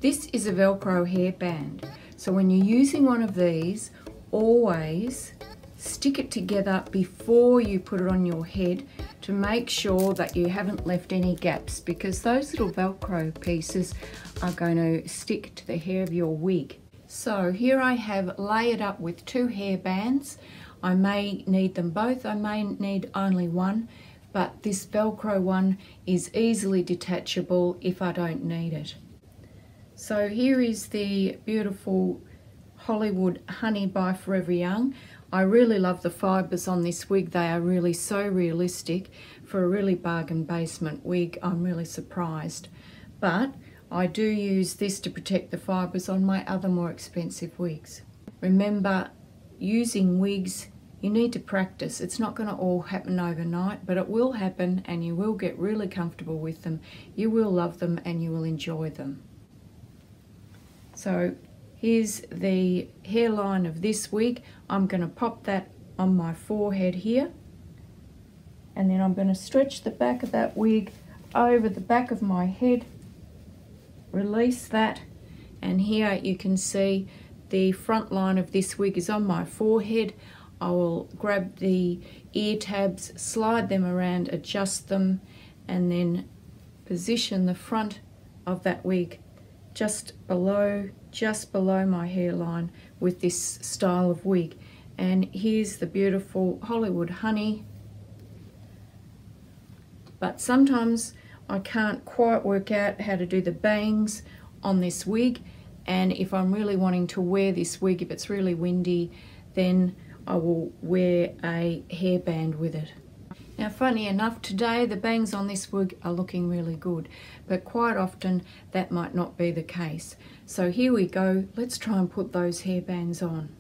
This is a Velcro hairband. So when you're using one of these, always stick it together before you put it on your head to make sure that you haven't left any gaps, because those little Velcro pieces are going to stick to the hair of your wig. So here I have layered up with 2 hairbands. I may need them both, I may need only one, but this Velcro one is easily detachable if I don't need it. So here is the beautiful Hollywood Honey by Forever Young. I really love the fibres on this wig. They are really so realistic. For a really bargain basement wig, I'm really surprised. But I do use this to protect the fibres on my other more expensive wigs. Remember, using wigs, you need to practice. It's not going to all happen overnight, but it will happen and you will get really comfortable with them. You will love them and you will enjoy them. So here's the hairline of this wig. I'm going to pop that on my forehead here, and then I'm going to stretch the back of that wig over the back of my head, release that, and here you can see the front line of this wig is on my forehead. I will grab the ear tabs, slide them around, adjust them, and then position the front of that wig just below my hairline with this style of wig. And here's the beautiful Hollywood Honey. But sometimes I can't quite work out how to do the bangs on this wig, and if I'm really wanting to wear this wig, if it's really windy, then I will wear a hairband with it. Now, funny enough, today the bangs on this wig are looking really good, but quite often that might not be the case. So here we go, let's try and put those hairbands on.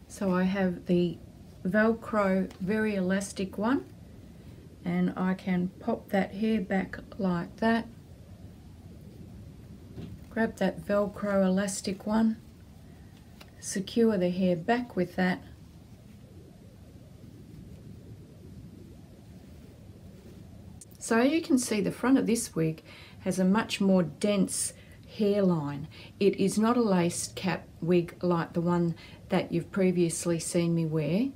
So I have the Velcro very elastic one, and I can pop that hair back like that. Grab that Velcro elastic one, secure the hair back with that. So you can see the front of this wig has a much more dense hairline. It is not a laced cap wig like the one that you've previously seen me wear,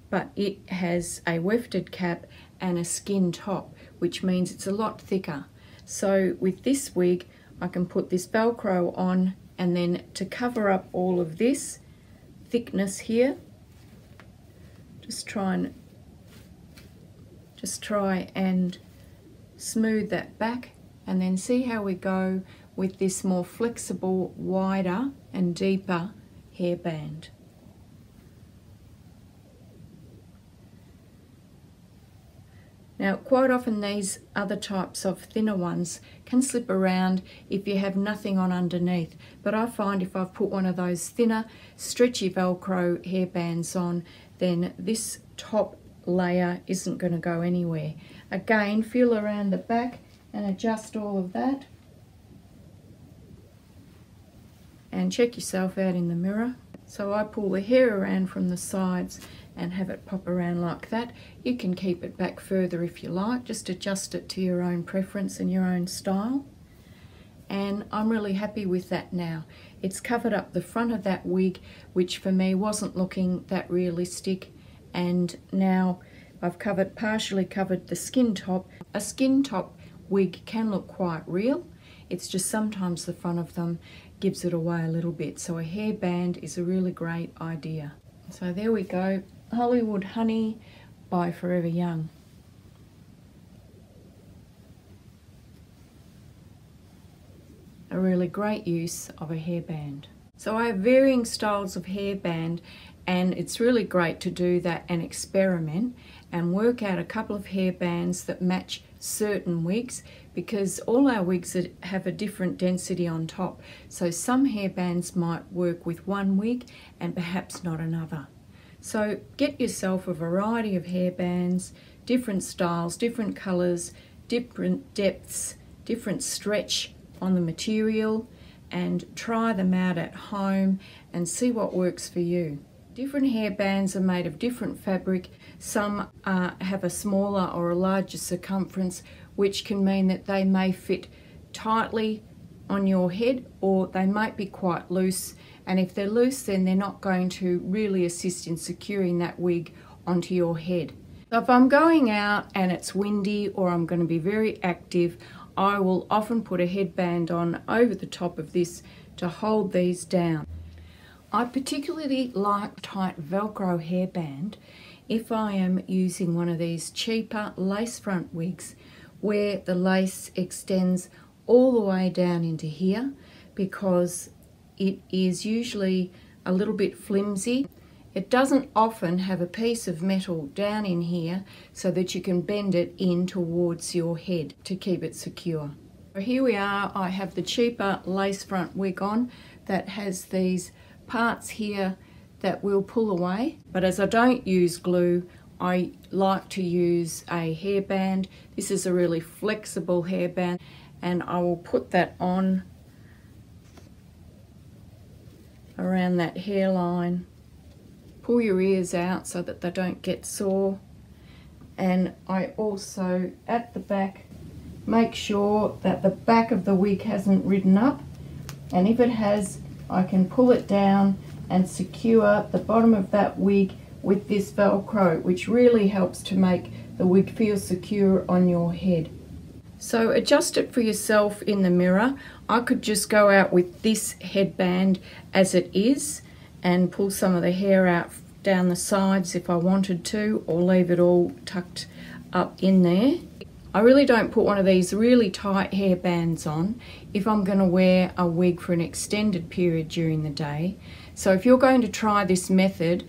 but it has a wefted cap and a skin top, which means it's a lot thicker. So with this wig, I can put this Velcro on, and then to cover up all of this thickness here, just try and smooth that back, and then see how we go with this more flexible, wider and deeper hairband. Now, quite often these other types of thinner ones can slip around if you have nothing on underneath, but I find if I've put one of those thinner, stretchy Velcro hairbands on, then this top layer isn't going to go anywhere. Again, feel around the back and adjust all of that, and check yourself out in the mirror. So I pull the hair around from the sides and have it pop around like that. You can keep it back further if you like, just adjust it to your own preference and your own style. And I'm really happy with that now. It's covered up the front of that wig, which for me wasn't looking that realistic, and now I've partially covered the skin top. A skin top wig can look quite real, it's just sometimes the front of them gives it away a little bit, so a hairband is a really great idea. So there we go, Hollywood Honey by Forever Young. A really great use of a hairband. So I have varying styles of hairband, and it's really great to do that and experiment and work out a couple of hairbands that match certain wigs, because all our wigs have a different density on top. So some hairbands might work with one wig and perhaps not another. So get yourself a variety of hairbands, different styles, different colours, different depths, different stretch on the material, and try them out at home and see what works for you. Different hairbands are made of different fabric. Some have a smaller or a larger circumference, which can mean that they may fit tightly on your head, or they might be quite loose, and if they're loose then they're not going to really assist in securing that wig onto your head. So if I'm going out and it's windy or I'm going to be very active, I will often put a headband on over the top of this to hold these down. I particularly like tight Velcro hairband if I am using one of these cheaper lace front wigs where the lace extends all the way down into here, because it is usually a little bit flimsy. It doesn't often have a piece of metal down in here so that you can bend it in towards your head to keep it secure. So here we are, I have the cheaper lace front wig on that has these parts here that will pull away, but as I don't use glue, I like to use a hairband. This is a really flexible hairband, and I will put that on around that hairline. Pull your ears out so that they don't get sore, and I also at the back make sure that the back of the wig hasn't ridden up, and if it has, I can pull it down and secure the bottom of that wig with this Velcro, which really helps to make the wig feel secure on your head. So adjust it for yourself in the mirror. I could just go out with this headband as it is and pull some of the hair out down the sides if I wanted to, or leave it all tucked up in there. I really don't put one of these really tight hairbands on if I'm going to wear a wig for an extended period during the day. So if you're going to try this method,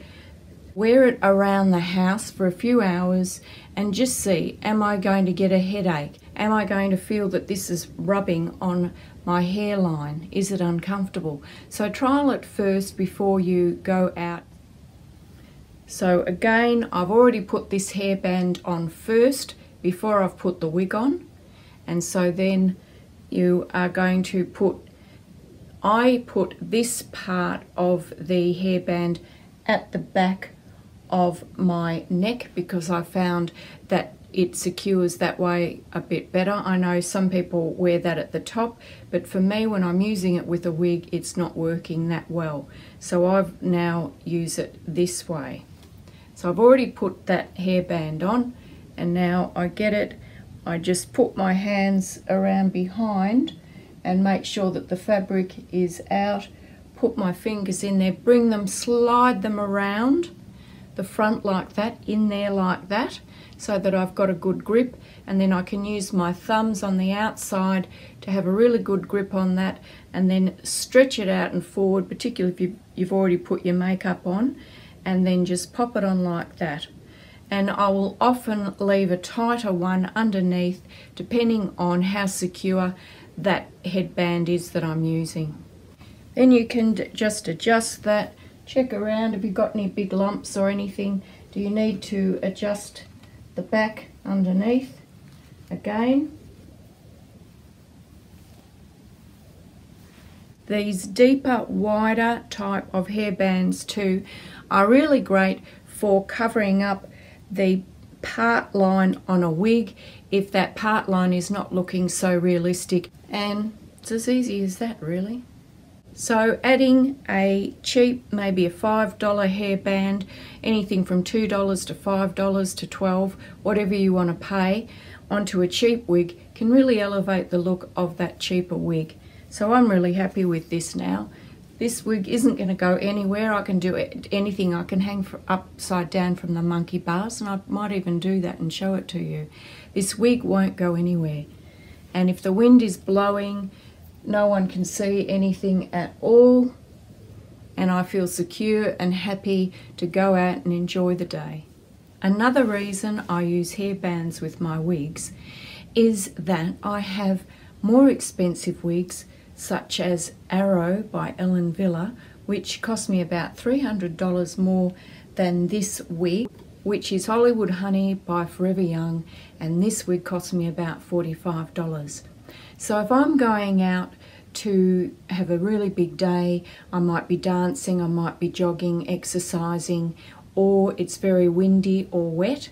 wear it around the house for a few hours and just see, am I going to get a headache? Am I going to feel that this is rubbing on my hairline? Is it uncomfortable? So trial it first before you go out. So again, I've already put this hairband on first before I've put the wig on, and so then you are going to put, I put this part of the hairband at the back of my neck because I found that it secures that way a bit better. I know some people wear that at the top, but for me, when I'm using it with a wig, it's not working that well. So I've now used it this way. So I've already put that hairband on, and now I get it. I just put my hands around behind and make sure that the fabric is out, put my fingers in there, bring them, slide them around the front like that, in there like that, so that I've got a good grip, and then I can use my thumbs on the outside to have a really good grip on that, and then stretch it out and forward, particularly if you've already put your makeup on, and then just pop it on like that. And I will often leave a tighter one underneath depending on how secure that headband is that I'm using. Then you can just adjust that, check around if you've got any big lumps or anything. Do you need to adjust the back underneath again? These deeper, wider type of hairbands too are really great for covering up the part line on a wig if that part line is not looking so realistic, and it's as easy as that really. So adding a cheap, maybe a $5 hairband, anything from $2 to $5 to $12, whatever you want to pay, onto a cheap wig can really elevate the look of that cheaper wig. So I'm really happy with this now. This wig isn't going to go anywhere. I can do anything. I can hang upside down from the monkey bars, and I might even do that and show it to you. This wig won't go anywhere. And if the wind is blowing, no one can see anything at all, and I feel secure and happy to go out and enjoy the day. Another reason I use hairbands with my wigs is that I have more expensive wigs such as Arrow by Ellen Villa, which cost me about $300 more than this wig, which is Hollywood Honey by Forever Young, and this wig cost me about $45. So if I'm going out to have a really big day, I might be dancing, I might be jogging, exercising, or it's very windy or wet,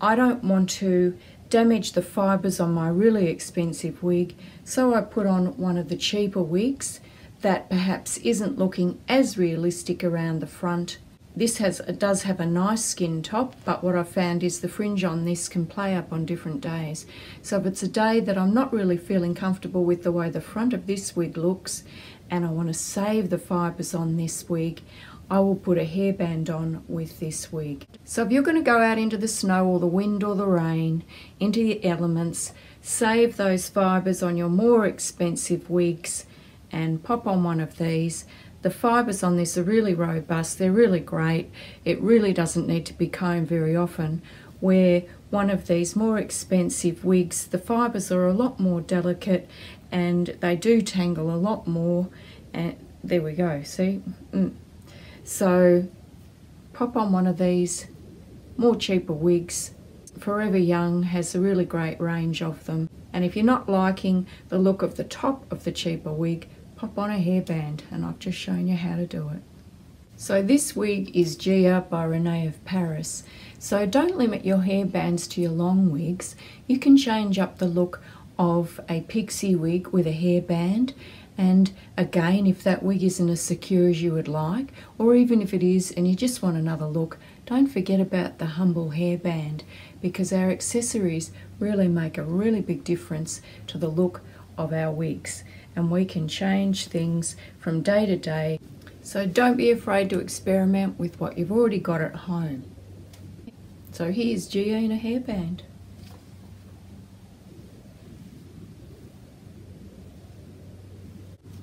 I don't want to damage the fibres on my really expensive wig, so I put on one of the cheaper wigs that perhaps isn't looking as realistic around the front. This does have a nice skin top, but what I found is the fringe on this can play up on different days. So if it's a day that I'm not really feeling comfortable with the way the front of this wig looks, and I want to save the fibres on this wig, I will put a hairband on with this wig. So if you're going to go out into the snow or the wind or the rain, into the elements, save those fibres on your more expensive wigs and pop on one of these. The fibres on this are really robust, they're really great. It really doesn't need to be combed very often, where one of these more expensive wigs, the fibres are a lot more delicate and they do tangle a lot more. And there we go, see? So pop on one of these more cheaper wigs. Forever Young has a really great range of them. And if you're not liking the look of the top of the cheaper wig, pop on a hairband, and I've just shown you how to do it. So this wig is Gia by Renee of Paris. So don't limit your hairbands to your long wigs. You can change up the look of a pixie wig with a hairband, and again, if that wig isn't as secure as you would like, or even if it is and you just want another look, don't forget about the humble hairband, because our accessories really make a really big difference to the look of our wigs, and we can change things from day to day. So don't be afraid to experiment with what you've already got at home. So here's Gia in a hairband.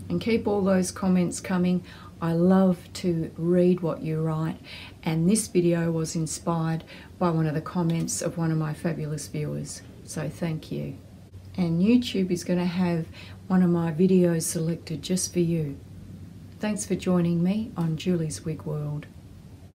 And keep all those comments coming. I love to read what you write, and this video was inspired by one of the comments of one of my fabulous viewers, so thank you. And YouTube is going to have one of my videos selected just for you. Thanks for joining me on Julie's Wig World.